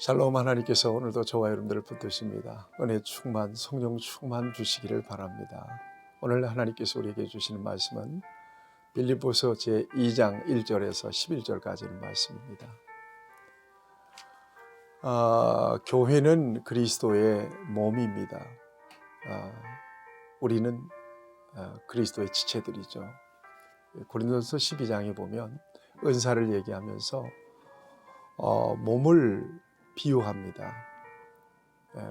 샬롬. 하나님께서 오늘도 저와 여러분들을 붙드십니다. 은혜 충만, 성령 충만 주시기를 바랍니다. 오늘 하나님께서 우리에게 주시는 말씀은 빌립보서 제2장 1절에서 11절까지의 말씀입니다. 교회는 그리스도의 몸입니다. 우리는 그리스도의 지체들이죠. 고린도서 12장에 보면 은사를 얘기하면서 몸을 비유합니다.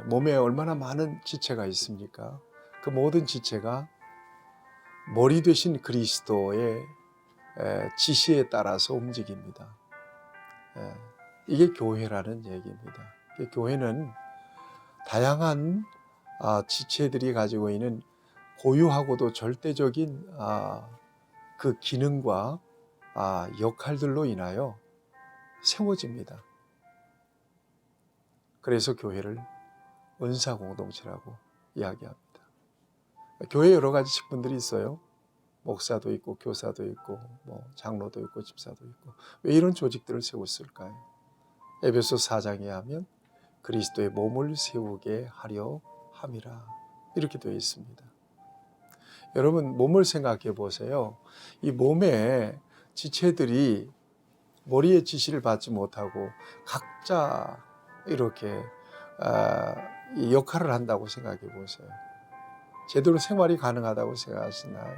몸에 얼마나 많은 지체가 있습니까? 그 모든 지체가 머리 되신 그리스도의 지시에 따라서 움직입니다. 이게 교회라는 얘기입니다. 교회는 다양한 지체들이 가지고 있는 고유하고도 절대적인 그 기능과 역할들로 인하여 세워집니다. 그래서 교회를 은사 공동체라고 이야기합니다. 교회에 여러 가지 직분들이 있어요. 목사도 있고 교사도 있고 장로도 있고 집사도 있고. 왜 이런 조직들을 세웠을까요? 에베소 4장에 하면 그리스도의 몸을 세우게 하려 함이라 이렇게 되어 있습니다. 여러분, 몸을 생각해 보세요. 이 몸의 지체들이 머리의 지시를 받지 못하고 각자 이렇게 이 역할을 한다고 생각해 보세요. 제대로 생활이 가능하다고 생각하시나요?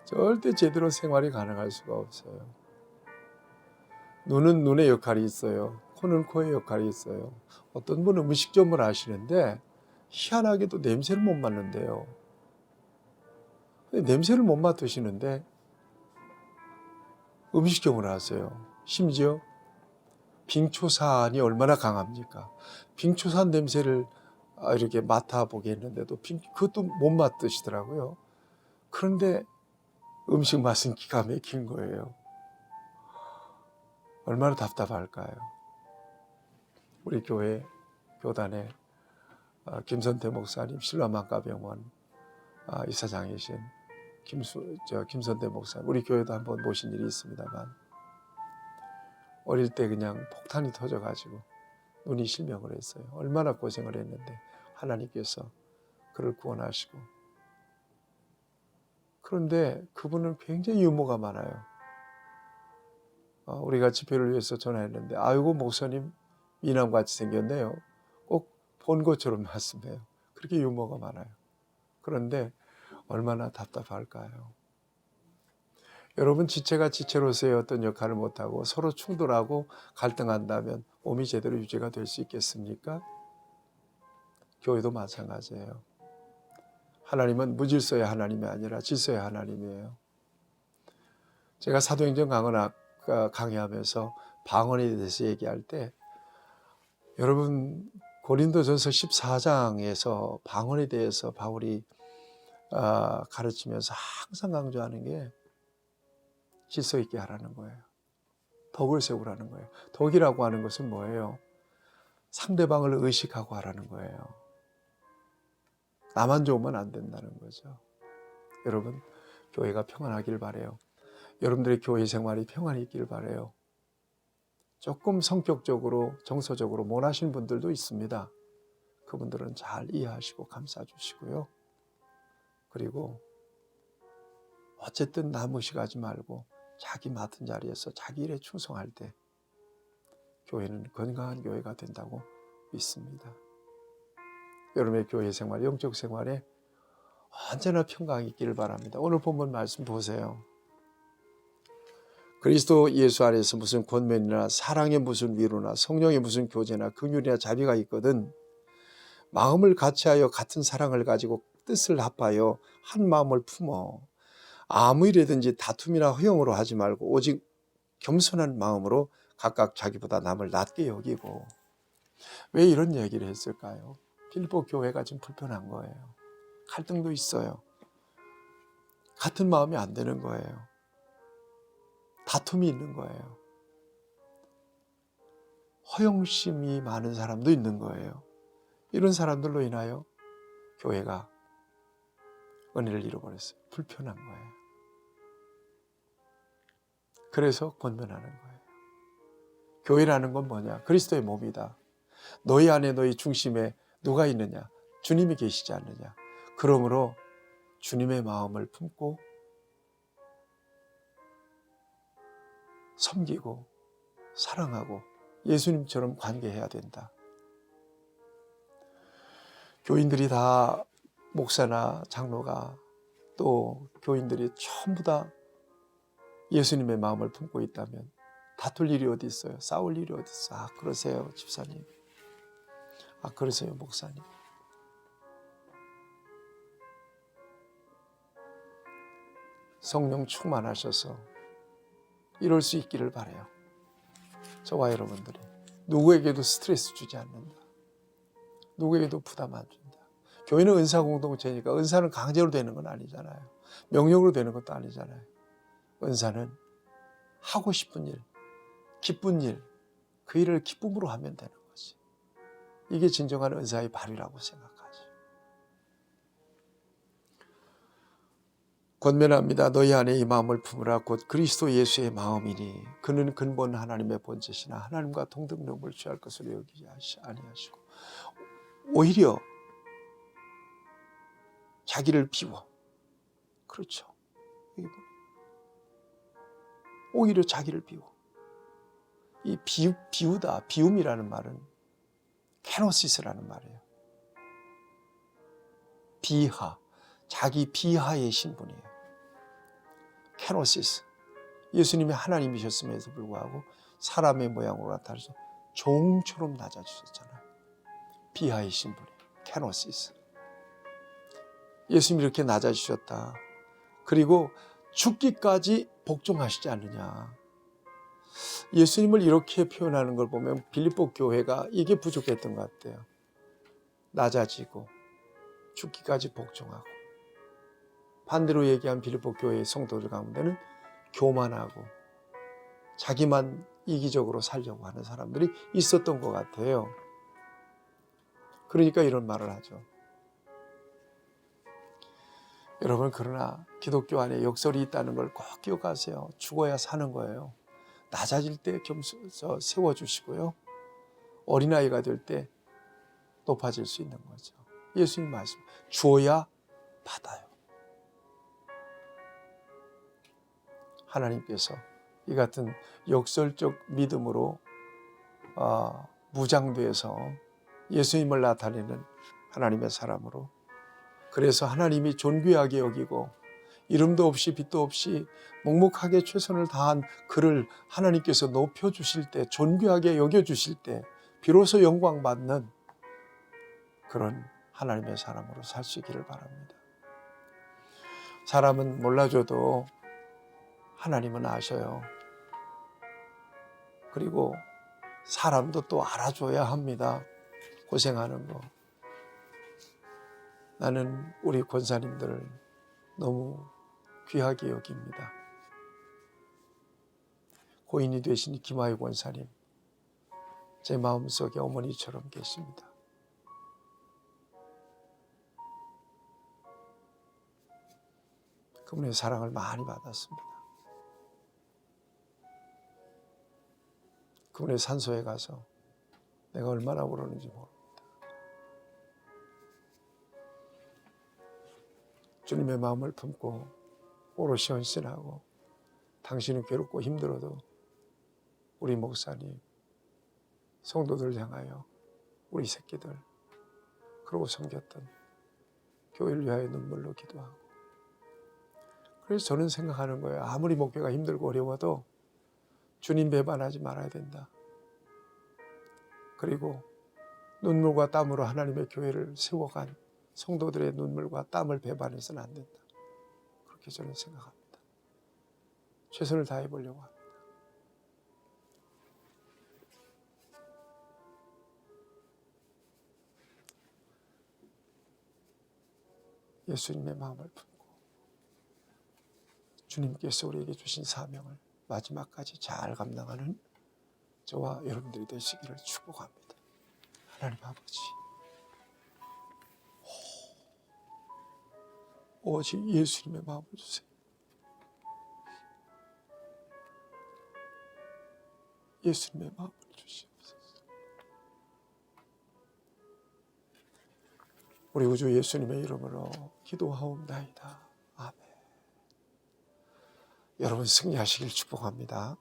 절대 제대로 생활이 가능할 수가 없어요. 눈은 눈의 역할이 있어요. 코는 코의 역할이 있어요. 어떤 분은 음식점을 하시는데 희한하게도 냄새를 못 맡는데요. 냄새를 못 맡으시는데 음식점을 하세요. 심지어 빙초산이 얼마나 강합니까? 빙초산 냄새를 이렇게 맡아보겠는데도 그것도 못 맡으시더라고요. 그런데 음식 맛은 기가 막힌 거예요. 얼마나 답답할까요? 우리 교회 교단에 김선태 목사님, 신라만가병원 이사장이신 김선태 목사님, 우리 교회도 한번 모신 일이 있습니다만 어릴 때 그냥 폭탄이 터져가지고 눈이 실명을 했어요. 얼마나 고생을 했는데 하나님께서 그를 구원하시고. 그런데 그분은 굉장히 유머가 많아요. 우리가 집회를 위해서 전화했는데 아이고 목사님 미남같이 생겼네요. 꼭 본 것처럼 말씀해요. 그렇게 유머가 많아요. 그런데 얼마나 답답할까요? 여러분, 지체가 지체로서의 어떤 역할을 못하고 서로 충돌하고 갈등한다면 몸이 제대로 유지가 될 수 있겠습니까? 교회도 마찬가지예요. 하나님은 무질서의 하나님이 아니라 질서의 하나님이에요. 제가 사도행전 강의하면서 방언에 대해서 얘기할 때 여러분, 고린도전서 14장에서 방언에 대해서 바울이 가르치면서 항상 강조하는 게 질서 있게 하라는 거예요. 덕을 세우라는 거예요. 덕이라고 하는 것은 뭐예요? 상대방을 의식하고 하라는 거예요. 나만 좋으면 안 된다는 거죠. 여러분, 교회가 평안하길 바라요. 여러분들의 교회 생활이 평안히 있길 바라요. 조금 성격적으로 정서적으로 모나신 분들도 있습니다. 그분들은 잘 이해하시고 감싸주시고요. 그리고 어쨌든 남 의식하지 말고 자기 맡은 자리에서 자기 일에 충성할 때 교회는 건강한 교회가 된다고 믿습니다. 여러분의 교회 생활, 영적 생활에 언제나 평강이 있기를 바랍니다. 오늘 본문 말씀 보세요. 그리스도 예수 안에서 무슨 권면이나 사랑의 무슨 위로나 성령의 무슨 교제나 긍휼이나 자비가 있거든 마음을 같이하여 같은 사랑을 가지고 뜻을 합하여 한 마음을 품어 아무 일이든지 다툼이나 허용으로 하지 말고 오직 겸손한 마음으로 각각 자기보다 남을 낮게 여기고. 왜 이런 얘기를 했을까요? 빌립보 교회가 지금 불편한 거예요. 갈등도 있어요. 같은 마음이 안 되는 거예요. 다툼이 있는 거예요. 허영심이 많은 사람도 있는 거예요. 이런 사람들로 인하여 교회가 은혜를 잃어버렸어요. 불편한 거예요. 그래서 권면하는 거예요. 교회라는 건 뭐냐? 그리스도의 몸이다. 너희 안에 너희 중심에 누가 있느냐? 주님이 계시지 않느냐? 그러므로 주님의 마음을 품고 섬기고 사랑하고 예수님처럼 관계해야 된다. 교인들이 다 목사나 장로가 또 교인들이 전부 다 예수님의 마음을 품고 있다면 다툴 일이 어디 있어요? 싸울 일이 어디 있어요? 아, 그러세요, 집사님. 아, 그러세요, 목사님. 성령 충만하셔서 이럴 수 있기를 바라요. 저와 여러분들이 누구에게도 스트레스 주지 않는다. 누구에게도 부담 안 준다. 교회는 은사 공동체니까 은사는 강제로 되는 건 아니잖아요. 명령으로 되는 것도 아니잖아요. 은사는 하고 싶은 일, 기쁜 일, 그 일을 기쁨으로 하면 되는 거지. 이게 진정한 은사의 발휘라고 생각하지. 권면합니다. 너희 안에 이 마음을 품으라. 곧 그리스도 예수의 마음이니 그는 근본 하나님의 본체시나 하나님과 동등됨을 취할 것으로 여기지 아니하시고 오히려 자기를 비워. 그렇죠. 오히려 자기를 비워. 이 비우다, 비움이라는 말은 케노시스라는 말이에요. 비하, 자기 비하의 신분이에요. 케노시스. 예수님이 하나님이셨음에도 불구하고 사람의 모양으로 나타나서 종처럼 낮아지셨잖아요. 비하의 신분이에요. 케노시스. 예수님이 이렇게 낮아지셨다. 그리고 죽기까지 복종하시지 않느냐. 예수님을 이렇게 표현하는 걸 보면 빌립보 교회가 이게 부족했던 것 같아요. 낮아지고 죽기까지 복종하고. 반대로 얘기한 빌립보 교회의 성도들 가운데는 교만하고 자기만 이기적으로 살려고 하는 사람들이 있었던 것 같아요. 그러니까 이런 말을 하죠. 여러분, 그러나 기독교 안에 역설이 있다는 걸 꼭 기억하세요. 죽어야 사는 거예요. 낮아질 때 세워주시고요. 어린아이가 될 때 높아질 수 있는 거죠. 예수님 말씀, 주어야 받아요. 하나님께서 이 같은 역설적 믿음으로 무장돼서 예수님을 나타내는 하나님의 사람으로, 그래서 하나님이 존귀하게 여기고 이름도 없이 빛도 없이 묵묵하게 최선을 다한 그를 하나님께서 높여주실 때, 존귀하게 여겨주실 때 비로소 영광받는 그런 하나님의 사람으로 살 수 있기를 바랍니다. 사람은 몰라줘도 하나님은 아셔요. 그리고 사람도 또 알아줘야 합니다. 고생하는 거. 나는 우리 권사님들을 너무 귀하게 여깁니다. 고인이 되신 김아유 권사님, 제 마음속에 어머니처럼 계십니다. 그분의 사랑을 많이 받았습니다. 그분의 산소에 가서 내가 얼마나 울었는지 모릅니다. 주님의 마음을 품고 오롯이 헌신하고, 당신은 괴롭고 힘들어도 우리 목사님, 성도들 향하여 우리 새끼들, 그러고 섬겼던 교회를 위하여 눈물로 기도하고. 그래서 저는 생각하는 거예요. 아무리 목회가 힘들고 어려워도 주님 배반하지 말아야 된다. 그리고 눈물과 땀으로 하나님의 교회를 세워간 성도들의 눈물과 땀을 배반해서는 안 된다. 그렇게 저는 생각합니다. 최선을 다해 보려고 합니다. 예수님의 마음을 품고 주님께서 우리에게 주신 사명을 마지막까지 잘 감당하는 저와 여러분들이 되시기를 축복합니다. 하나님 아버지, 오직 예수님의 마음을 주세요. 예수님의 마음을 주시옵소서. 우리 구주 예수님의 이름으로 기도하옵나이다. 아멘. 여러분 승리하시길 축복합니다.